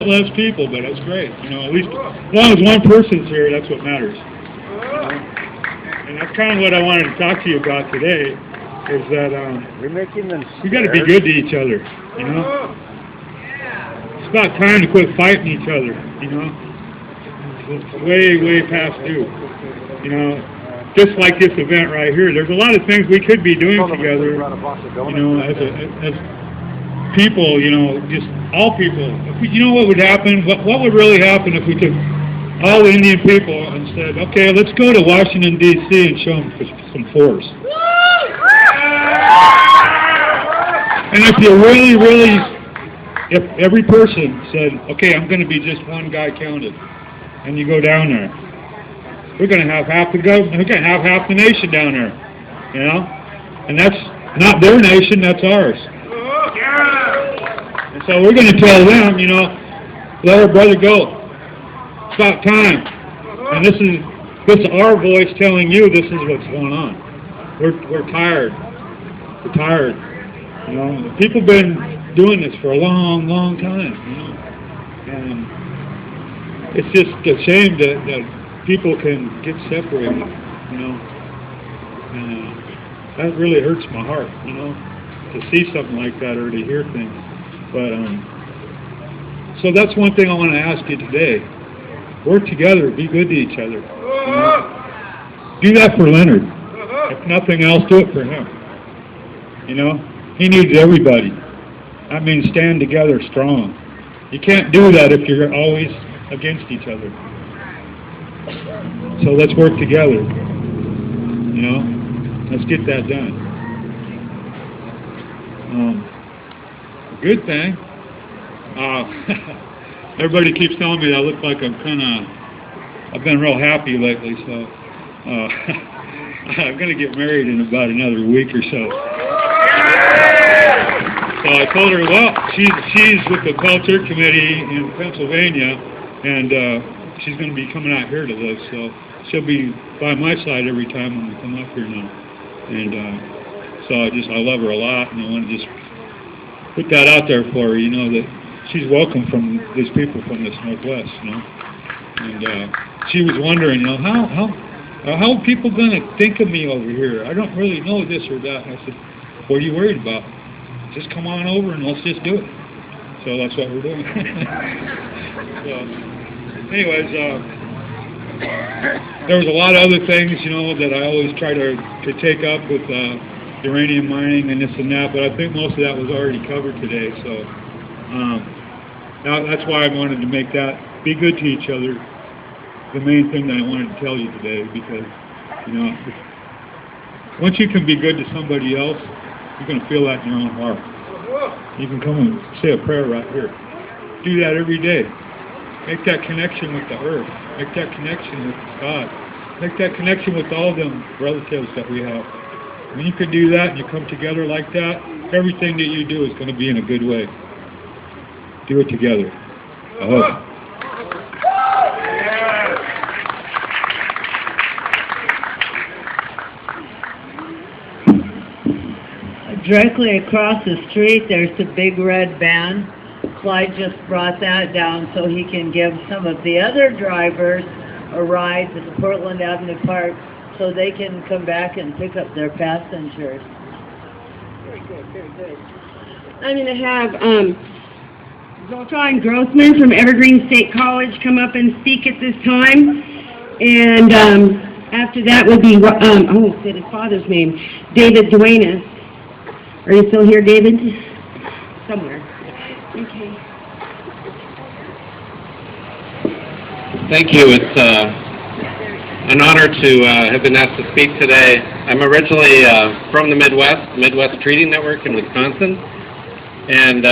less people, but that's great. You know, at least as long as one person's here, that's what matters. And that's kind of what I wanted to talk to you about today, is that we got to be good to each other, you know. It's about time to quit fighting each other, you know. It's way, way past due, you know. Just like this event right here, there's a lot of things we could be doing together, you know, as people, you know, just all people. You know what would happen? What would really happen if we took all the Indian people and said, okay, let's go to Washington, D.C. and show them some force. And if you really, if every person said, okay, I'm going to be just one guy counted, and you go down there, we're going to have half the government, we're going to have half the nation down there, you know? And that's not their nation, that's ours. And so we're going to tell them, you know, let our brother go. It's about time. And this is our voice telling you this is what's going on. We're tired. We're tired. You know, people have been doing this for a long, long time, you know. And it's just a shame that people can get separated, you know. And that really hurts my heart, you know, to see something like that or to hear things. But so that's one thing I want to ask you today. Work together, be good to each other. You know? Do that for Leonard. If nothing else, do it for him. You know, he needs everybody. That means stand together strong. You can't do that if you're always against each other. So let's work together. You know, let's get that done. Good thing. Everybody keeps telling me that I look like I've been real happy lately, so I'm going to get married in about another week or so. So I told her, well, she's with the Peltier Committee in Pennsylvania, and she's going to be coming out here to live, so she'll be by my side every time when we come up here now. And so I love her a lot, and I want to just put that out there for her, you know, that she's welcome from these people from this Northwest, you know. And she was wondering, you know, how are people going to think of me over here? I don't really know this or that. And I said, what are you worried about? Just come on over and let's just do it. So that's what we're doing. So, anyways, there was a lot of other things, you know, that I always try to take up with uranium mining and this and that, but I think most of that was already covered today. So now that's why I wanted to make that be good to each other the main thing that I wanted to tell you today, because, you know, once you can be good to somebody else, you're going to feel that in your own heart. You can come and say a prayer right here. Do that every day. Make that connection with the earth. Make that connection with God. Make that connection with all them relatives that we have. When you can do that and you come together like that, everything that you do is going to be in a good way. Do it together. I hope. Directly across the street, there's the big red van. Clyde just brought that down so he can give some of the other drivers a ride to the Portland Avenue Park so they can come back and pick up their passengers. Very good, very good. I'm going to have Zoltan Grossman from Evergreen State College come up and speak at this time. And after that will be, I won't say his father's name, David Duenas. Are you still here, David? Somewhere. Okay. Thank you. It's an honor to have been asked to speak today. I'm originally from the Midwest Treaty Network in Wisconsin. And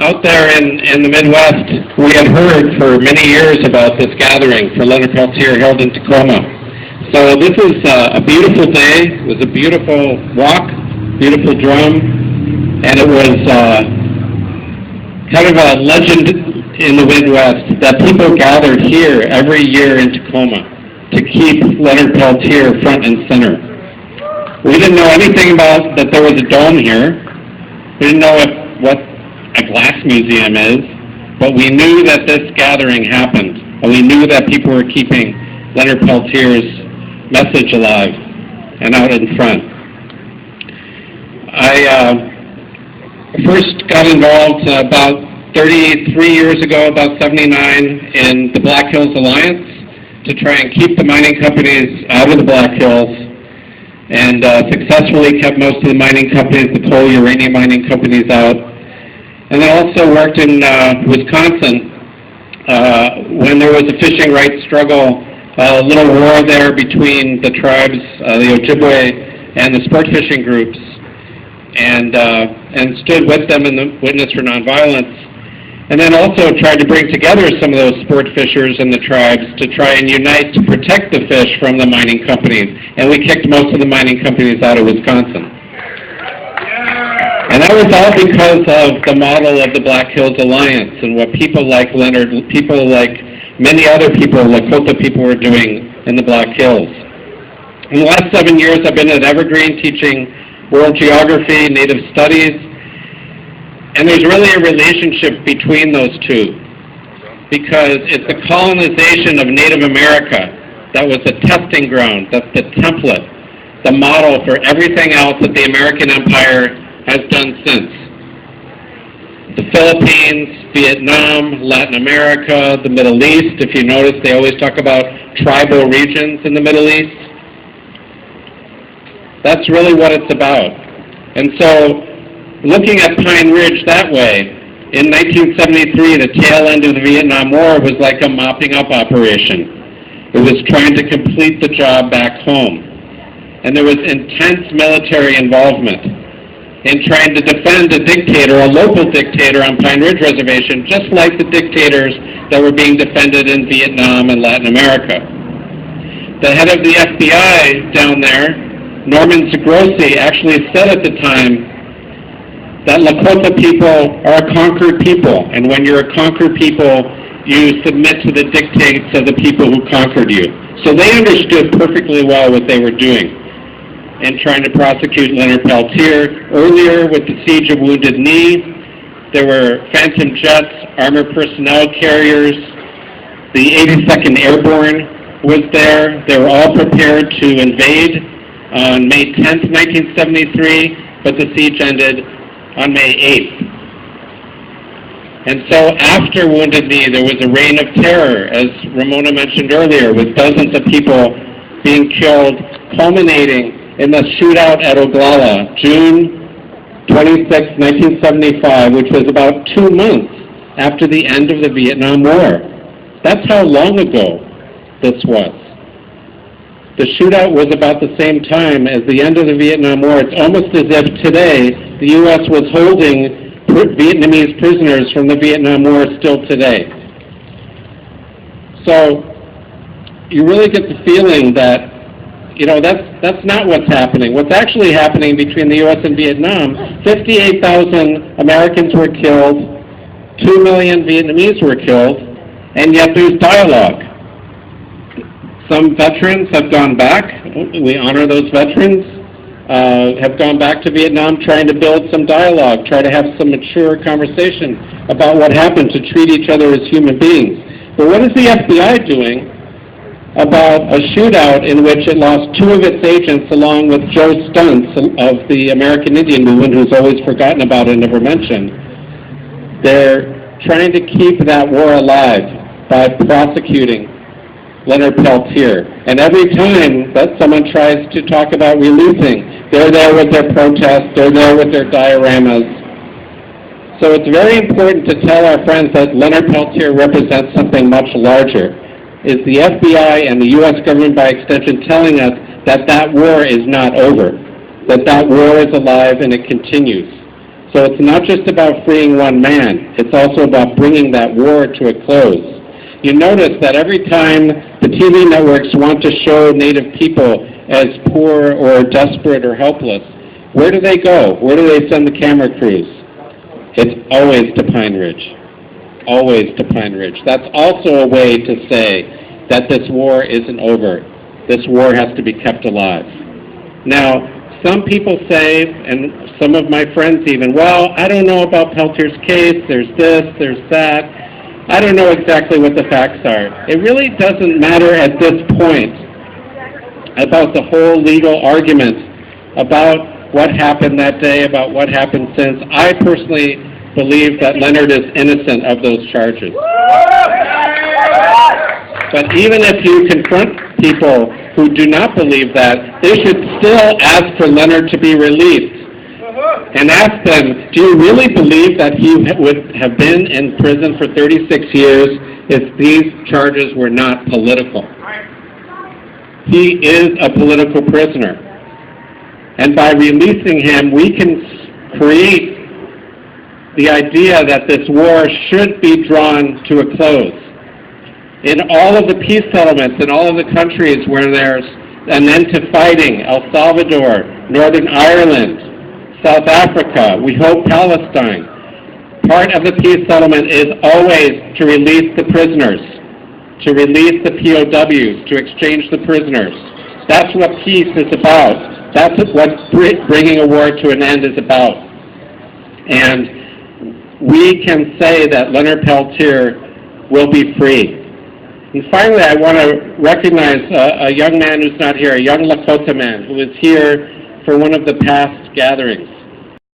out there in the Midwest, we had heard for many years about this gathering for Leonard Peltier held in Tacoma. So this is a beautiful day. It was a beautiful walk, beautiful drum, and it was kind of a legend in the Midwest that people gathered here every year in Tacoma to keep Leonard Peltier front and center. We didn't know anything about that there was a dome here. We didn't know what a glass museum is. But we knew that this gathering happened, and we knew that people were keeping Leonard Peltier's message alive and out in front. I first got involved about 33 years ago, about 79, in the Black Hills Alliance to try and keep the mining companies out of the Black Hills, and successfully kept most of the mining companies, the coal uranium mining companies, out. And I also worked in Wisconsin when there was a fishing rights struggle, a little war there between the tribes, the Ojibwe and the sport fishing groups, and stood with them in the Witness for Nonviolence. And then also tried to bring together some of those sport fishers and the tribes to try and unite to protect the fish from the mining companies. And we kicked most of the mining companies out of Wisconsin. And that was all because of the model of the Black Hills Alliance and what people like Leonard, people like many other people, Lakota people, were doing in the Black Hills. In the last 7 years, I've been at Evergreen teaching world geography, native studies, and there's really a relationship between those two, because it's the colonization of Native America that was the testing ground, that's the template, the model for everything else that the American Empire has done since. The Philippines, Vietnam, Latin America, the Middle East. If you notice, they always talk about tribal regions in the Middle East. That's really what it's about. And so, looking at Pine Ridge that way, in 1973, the tail end of the Vietnam War was like a mopping up operation. It was trying to complete the job back home. And there was intense military involvement in trying to defend a dictator, a local dictator on Pine Ridge Reservation, just like the dictators that were being defended in Vietnam and Latin America. The head of the FBI down there, Norman Zagrossi, actually said at the time that Lakota people are a conquered people, and when you're a conquered people, you submit to the dictates of the people who conquered you. So they understood perfectly well what they were doing in trying to prosecute Leonard Peltier. Earlier, with the siege of Wounded Knee, there were Phantom jets, armored personnel carriers, the 82nd Airborne was there. They were all prepared to invade on May 10th, 1973, but the siege ended on May 8th. And so after Wounded Knee, there was a reign of terror, as Ramona mentioned earlier, with dozens of people being killed, culminating in the shootout at Oglala, June 26, 1975, which was about 2 months after the end of the Vietnam War. That's how long ago this was. The shootout was about the same time as the end of the Vietnam War. It's almost as if today the U.S. was holding Vietnamese prisoners from the Vietnam War still today. So you really get the feeling that, you know, that's not what's happening. What's actually happening between the U.S. and Vietnam, 58,000 Americans were killed, 2 million Vietnamese were killed, and yet there's dialogue. Some veterans have gone back. We honor those veterans. Have gone back to Vietnam trying to build some dialogue, try to have some mature conversation about what happened, to treat each other as human beings. But what is the FBI doing about a shootout in which it lost 2 of its agents, along with Joe Stuntz of the American Indian Movement, who's always forgotten about and never mentioned? They're trying to keep that war alive by prosecuting Leonard Peltier. And every time that someone tries to talk about releasing, they're there with their protests, they're there with their dioramas. So it's very important to tell our friends that Leonard Peltier represents something much larger. Is the FBI and the U.S. government by extension telling us that that war is not over, that that war is alive and it continues. So it's not just about freeing one man, it's also about bringing that war to a close. You notice that every time the TV networks want to show Native people as poor or desperate or helpless, where do they go? Where do they send the camera crews? It's always to Pine Ridge. Always to Pine Ridge. That's also a way to say that this war isn't over. This war has to be kept alive. Now, some people say, and some of my friends even, well, I don't know about Peltier's case, there's this, there's that. I don't know exactly what the facts are. It really doesn't matter at this point about the whole legal argument about what happened that day, about what happened since. I personally believe that Leonard is innocent of those charges. But even if you confront people who do not believe that, they should still ask for Leonard to be released. And ask them, do you really believe that he would have been in prison for 36 years if these charges were not political? He is a political prisoner. And by releasing him, we can create the idea that this war should be drawn to a close. In all of the peace settlements in all of the countries where there's an end to fighting, El Salvador, Northern Ireland, South Africa, we hope Palestine, part of the peace settlement is always to release the prisoners, to release the POWs, to exchange the prisoners. That's what peace is about. That's what bringing a war to an end is about. And we can say that Leonard Peltier will be free. And finally, I want to recognize a young man who's not here, a young Lakota man who is here for one of the past gatherings.